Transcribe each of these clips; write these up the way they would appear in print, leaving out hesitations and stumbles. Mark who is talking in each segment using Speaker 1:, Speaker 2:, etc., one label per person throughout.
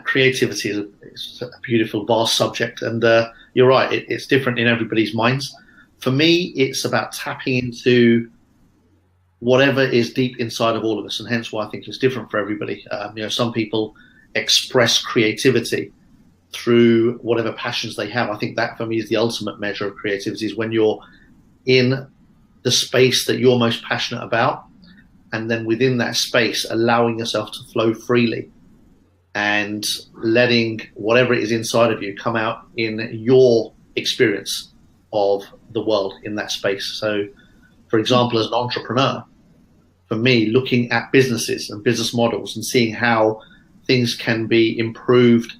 Speaker 1: Creativity is a beautiful, vast subject, and you're right. It's different in everybody's minds. For me, it's about tapping into whatever is deep inside of all of us, and hence why I think it's different for everybody. Some people express creativity through whatever passions they have. I think that for me is the ultimate measure of creativity, is when you're in the space that you're most passionate about, and then within that space allowing yourself to flow freely and letting whatever it is inside of you come out in your experience of the world in that space. So, for example, as an entrepreneur, for me, looking at businesses and business models and seeing how things can be improved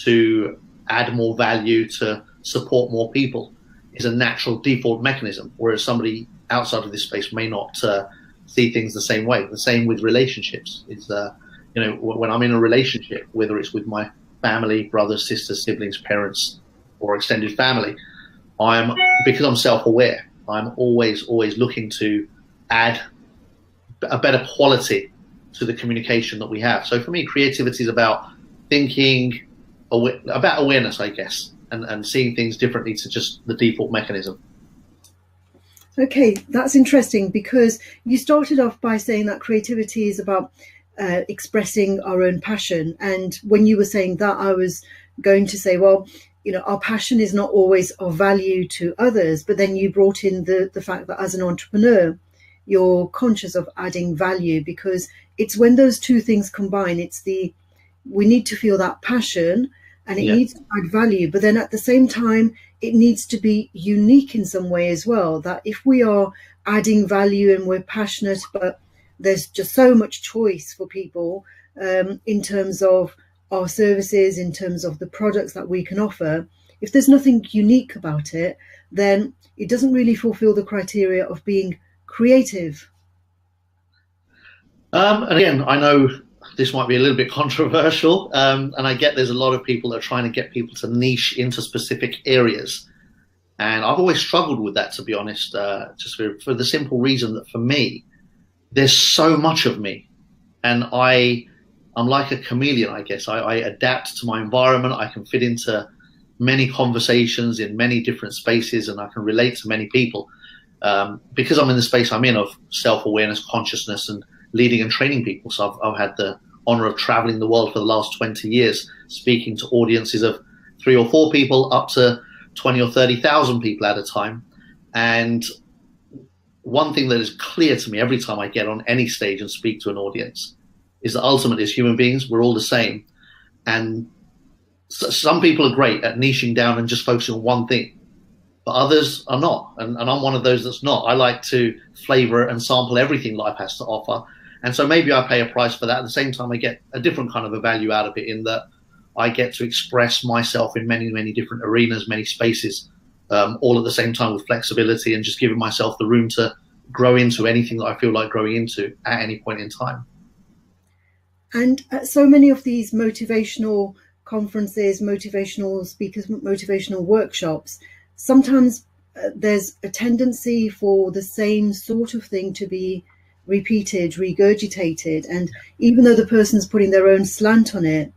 Speaker 1: to add more value, to support more people, is a natural default mechanism, whereas somebody outside of this space may not see things the same way. The same with relationships. When I'm in a relationship, whether it's with my family, brothers, sisters, siblings, parents, or extended family, because I'm self-aware, I'm always looking to add a better quality to the communication that we have. So for me, creativity is about thinking, about awareness, I guess, and seeing things differently to just the default mechanism.
Speaker 2: Okay, that's interesting, because you started off by saying that creativity is about expressing our own passion. And when you were saying that, I was going to say, well, our passion is not always of value to others, but then you brought in the fact that as an entrepreneur, you're conscious of adding value, because it's when those two things combine, we need to feel that passion and it needs to add value, but then at the same time, it needs to be unique in some way as well, that if we are adding value and we're passionate, but there's just so much choice for people in terms of our services, in terms of the products that we can offer, if there's nothing unique about it, then it doesn't really fulfill the criteria of being creative.
Speaker 1: And again, I know this might be a little bit controversial, and I get there's a lot of people that are trying to get people to niche into specific areas. And I've always struggled with that, to be honest, just for the simple reason that for me, there's so much of me, and I'm like a chameleon, I guess. I adapt to my environment. I can fit into many conversations in many different spaces, and I can relate to many people because I'm in the space I'm in of self-awareness, consciousness, and leading and training people. So I've had the honor of traveling the world for the last 20 years, speaking to audiences of 3 or 4 people up to 20 or 30,000 people at a time. And one thing that is clear to me every time I get on any stage and speak to an audience is that ultimately, as human beings, we're all the same. And some people are great at niching down and just focusing on one thing, but others are not. And I'm one of those that's not. I like to flavor and sample everything life has to offer. And so maybe I pay a price for that. At the same time, I get a different kind of a value out of it, in that I get to express myself in many, many different arenas, many spaces, all at the same time, with flexibility and just giving myself the room to grow into anything that I feel like growing into at any point in time.
Speaker 2: And at so many of these motivational conferences, motivational speakers, motivational workshops, sometimes there's a tendency for the same sort of thing to be repeated, regurgitated. And even though the person's putting their own slant on it,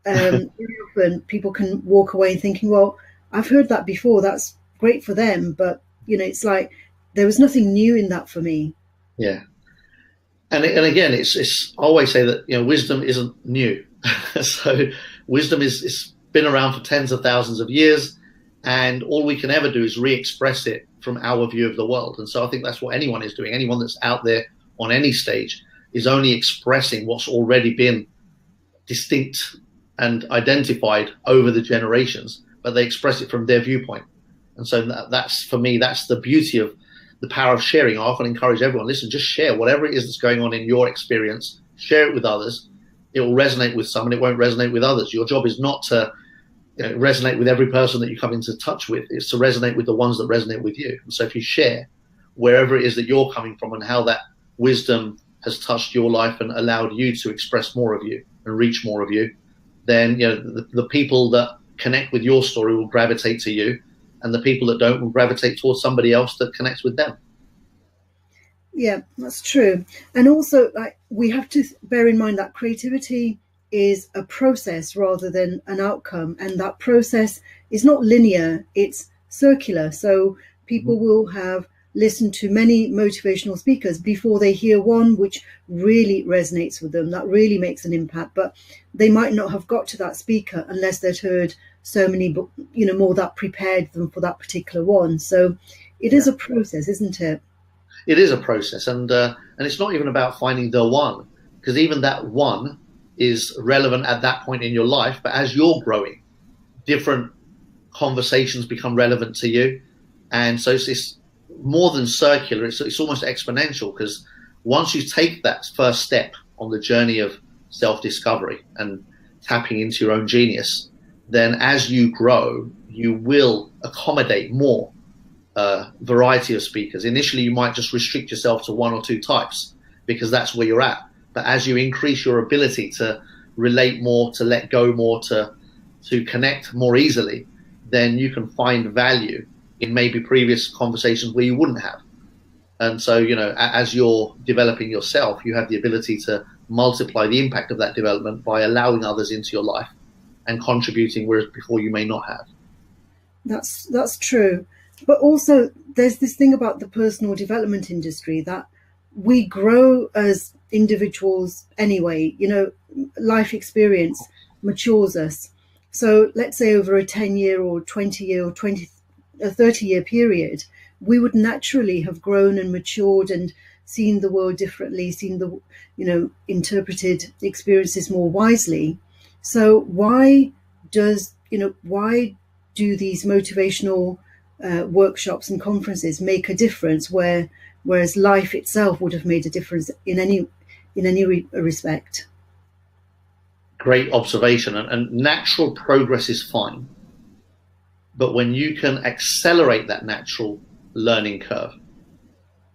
Speaker 2: very often people can walk away thinking, well, I've heard that before, that's great for them, but it's like there was nothing new in that for me.
Speaker 1: Yeah. And again, I always say that wisdom isn't new. So wisdom is been around for tens of thousands of years, and all we can ever do is re-express it from our view of the world. And so I think that's what anyone is doing. Anyone that's out there on any stage is only expressing what's already been distinct and identified over the generations, but they express it from their viewpoint. And so that's, for me, that's the beauty of the power of sharing. I often encourage everyone, listen, just share whatever it is that's going on in your experience, share it with others. It will resonate with some and it won't resonate with others. Your job is not to resonate with every person that you come into touch with. It's to resonate with the ones that resonate with you. And so if you share wherever it is that you're coming from and how that wisdom has touched your life and allowed you to express more of you and reach more of you, then the people that connect with your story will gravitate to you, and the people that don't will gravitate towards somebody else that connects with them.
Speaker 2: Yeah, that's true. And also, we have to bear in mind that creativity is a process rather than an outcome. And that process is not linear, it's circular. So people will have listened to many motivational speakers before they hear one which really resonates with them, that really makes an impact. But they might not have got to that speaker unless they'd heard so many, more that prepared them for that particular one. So it is a process, isn't it?
Speaker 1: It is a process, and it's not even about finding the one, because even that one is relevant at that point in your life. But as you're growing, different conversations become relevant to you, and so it's more than circular. It's almost exponential, because once you take that first step on the journey of self-discovery and tapping into your own genius, then as you grow, you will accommodate more variety of speakers. Initially, you might just restrict yourself to one or two types because that's where you're at. But as you increase your ability to relate more, to let go more, to connect more easily, then you can find value in maybe previous conversations where you wouldn't have. And so, as you're developing yourself, you have the ability to multiply the impact of that development by allowing others into your life and contributing, whereas before you may not have.
Speaker 2: That's true. But also, there's this thing about the personal development industry that we grow as individuals anyway. Life experience matures us. So let's say over a 10-year or 20-year or 30-year period, we would naturally have grown and matured and seen the world differently, seen the, interpreted experiences more wisely. So why do these motivational workshops and conferences make a difference whereas life itself would have made a difference in any respect?
Speaker 1: Great observation. And natural progress is fine, but when you can accelerate that natural learning curve,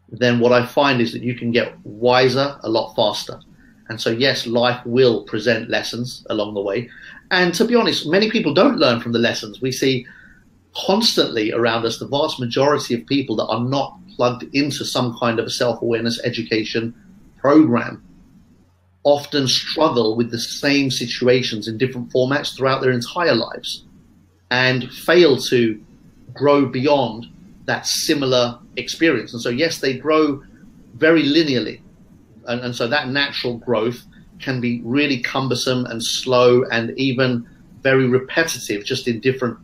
Speaker 1: then what I find is that you can get wiser a lot faster. And so yes, life will present lessons along the way, and to be honest, many people don't learn from the lessons. We see constantly around us the vast majority of people that are not plugged into some kind of a self-awareness education program often struggle with the same situations in different formats throughout their entire lives and fail to grow beyond that similar experience. And so yes, they grow very linearly, and so that natural growth can be really cumbersome and slow and even very repetitive, just in different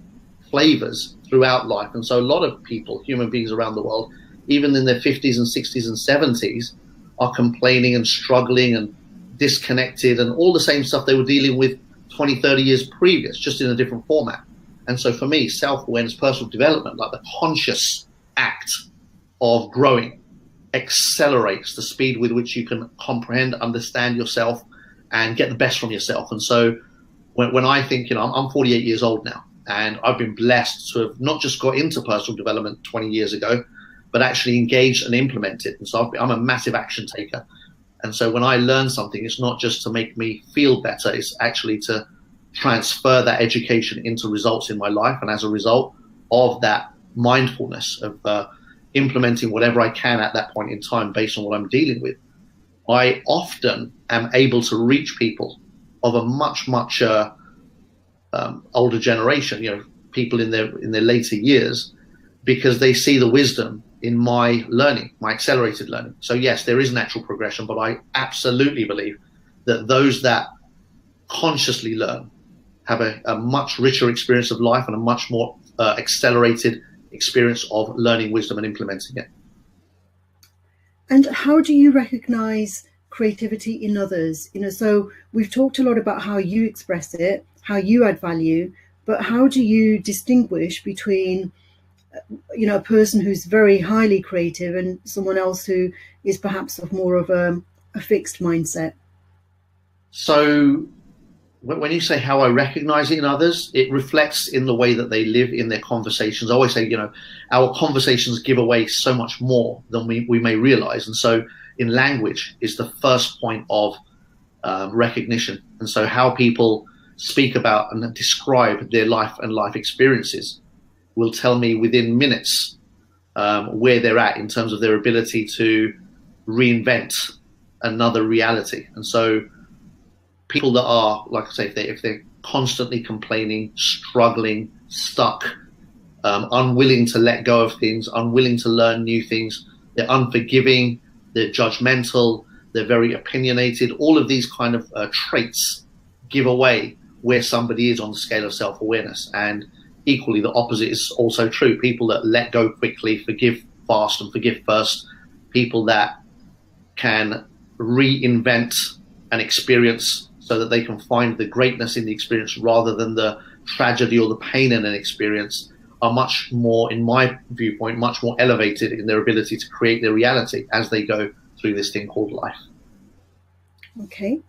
Speaker 1: flavors throughout life. And so a lot of people, human beings around the world, even in their 50s and 60s and 70s, are complaining and struggling and disconnected and all the same stuff they were dealing with 20, 30 years previous, just in a different format. And so for me, self-awareness, personal development, like the conscious act of growing, accelerates the speed with which you can comprehend, understand yourself, and get the best from yourself. And so when I think, I'm 48 years old now, and I've been blessed to have not just got into personal development 20 years ago, but actually engaged and implemented. And so I'm a massive action taker. And so when I learn something, it's not just to make me feel better, it's actually to transfer that education into results in my life. And as a result of that mindfulness of implementing whatever I can at that point in time based on what I'm dealing with, I often am able to reach people of a much older generation, people in their later years, because they see the wisdom in my learning, my accelerated learning. So yes, there is natural progression, but I absolutely believe that those that consciously learn have a much richer experience of life and a much more accelerated experience of learning wisdom and implementing it.
Speaker 2: And how do you recognize creativity in others? So we've talked a lot about how you express it, how you add value, but how do you distinguish between a person who's very highly creative and someone else who is perhaps of more of a fixed mindset?
Speaker 1: So when you say how I recognize it in others, it reflects in the way that they live in their conversations. I always say, our conversations give away so much more than we may realize. And so in language is the first point of recognition. And so how people speak about and describe their life and life experiences will tell me within minutes where they're at in terms of their ability to reinvent another reality. And so people that are, like I say, if they're constantly complaining, struggling, stuck, unwilling to let go of things, unwilling to learn new things, they're unforgiving, they're judgmental, they're very opinionated. All of these kind of traits give away where somebody is on the scale of self-awareness. And equally, the opposite is also true. People that let go quickly, forgive fast and forgive first, people that can reinvent an experience so that they can find the greatness in the experience rather than the tragedy or the pain in an experience, are much more, in my viewpoint, much more elevated in their ability to create their reality as they go through this thing called life.
Speaker 2: Okay.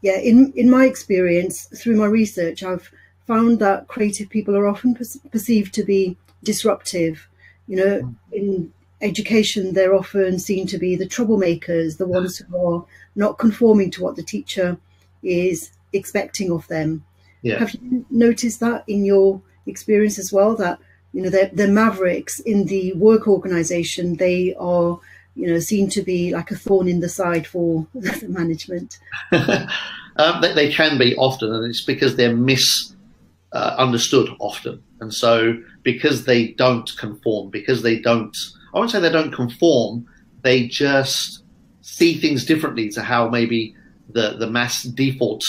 Speaker 2: Yeah, in my experience, through my research, I've found that creative people are often perceived to be disruptive. You know, in education, they're often seen to be the troublemakers, the ones who are not conforming to what the teacher is expecting of them. Yeah. Have you noticed that in your experience as well, that, you know, they're mavericks in the work organization? They are, you know, seen to be like a thorn in the side for the management.
Speaker 1: They can be often, and it's because they're misunderstood often. And so because they don't conform, because they don't, I won't say they don't conform, they just see things differently to how maybe the mass default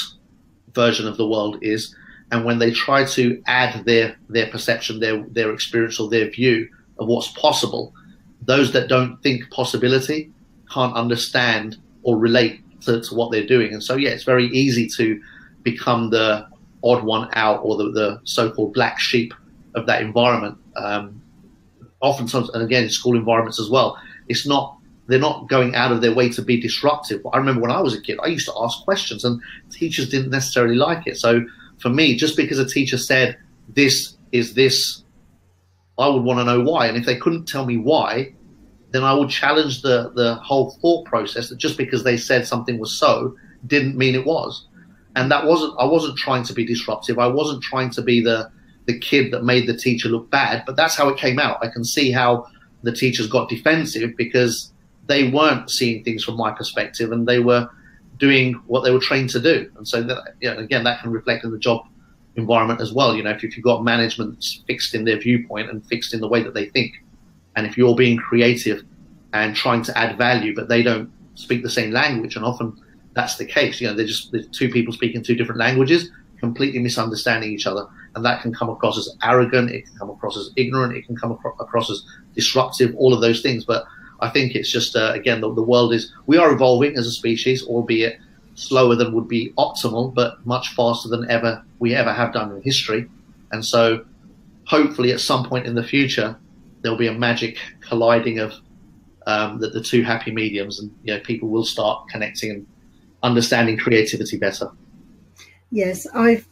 Speaker 1: version of the world is. And when they try to add their perception, their experience or their view of what's possible, those that don't think possibility can't understand or relate to what they're doing. And so, yeah, it's very easy to become the odd one out or the so-called black sheep of that environment. Oftentimes, and again, in school environments as well, they're not going out of their way to be disruptive. I remember when I was a kid, I used to ask questions and teachers didn't necessarily like it. So for me, just because a teacher said, this is this, I would want to know why. And if they couldn't tell me why, then I would challenge the whole thought process that just because they said something was so didn't mean it was. And I wasn't trying to be disruptive. I wasn't trying to be the kid that made the teacher look bad, but that's how it came out. I can see how the teachers got defensive because they weren't seeing things from my perspective and they were doing what they were trained to do. And so that, you know, again, that can reflect in the job environment as well. You know, if you've got management that's fixed in their viewpoint and fixed in the way that they think, and if you're being creative and trying to add value, but they don't speak the same language, and often that's the case, you know, they're two people speaking two different languages, completely misunderstanding each other. And that can come across as arrogant, it can come across as ignorant, it can come across as disruptive, all of those things. But I think it's just, again, the world we are evolving as a species, albeit slower than would be optimal, but much faster than we ever have done in history. And so hopefully at some point in the future, there'll be a magic colliding of the two happy mediums, and, you know, people will start connecting and understanding creativity better.
Speaker 2: Yes, I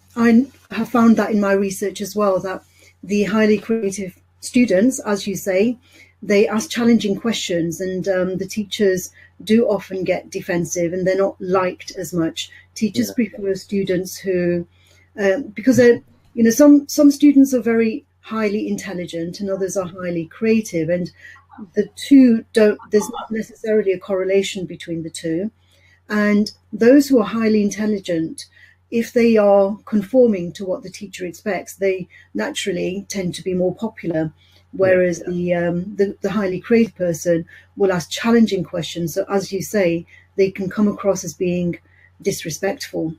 Speaker 2: have found that in my research as well, that the highly creative students, as you say, they ask challenging questions, and the teachers do often get defensive and they're not liked as much. Teachers prefer students who, because you know, some students are very highly intelligent and others are highly creative, and the two there's not necessarily a correlation between the two. And those who are highly intelligent, if they are conforming to what the teacher expects, they naturally tend to be more popular. Whereas the highly creative person will ask challenging questions. So as you say, they can come across as being disrespectful.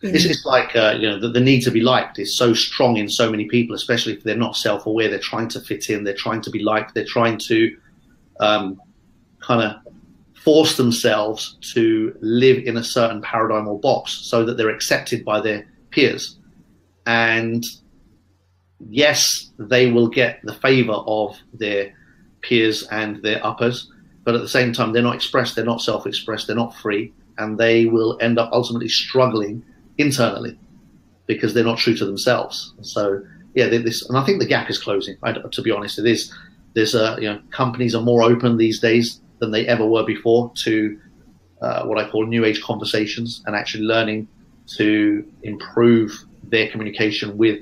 Speaker 1: It's like, you know, the need to be liked is so strong in so many people, especially if they're not self-aware. They're trying to fit in, they're trying to be liked, they're trying to kind of force themselves to live in a certain paradigm or box so that they're accepted by their peers. And yes, they will get the favor of their peers and their uppers, but at the same time, they're not expressed, they're not self-expressed, they're not free, and they will end up ultimately struggling internally because they're not true to themselves. So, yeah, and I think the gap is closing. To be honest, it is. There's you know, companies are more open these days than they ever were before to what I call new age conversations, and actually learning to improve their communication with,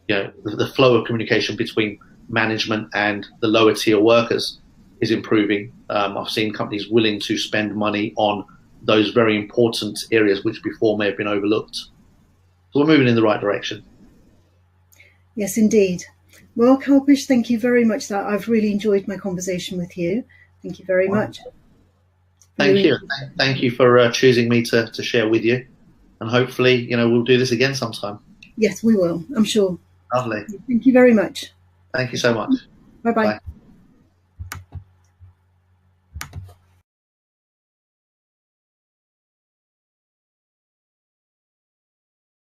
Speaker 1: you know, the flow of communication between management and the lower tier workers is improving. I've seen companies willing to spend money on those very important areas which before may have been overlooked. So we're moving in the right direction.
Speaker 2: Yes, indeed. Well, Kalpesh, thank you very much. I've really enjoyed my conversation with you. Thank you very much.
Speaker 1: Thank you. Thank you for choosing me to share with you. And hopefully, we'll do this again sometime.
Speaker 2: Yes, we will, I'm sure.
Speaker 1: Lovely.
Speaker 2: Thank you very much.
Speaker 1: Thank you so much.
Speaker 2: Bye-bye.
Speaker 1: Bye.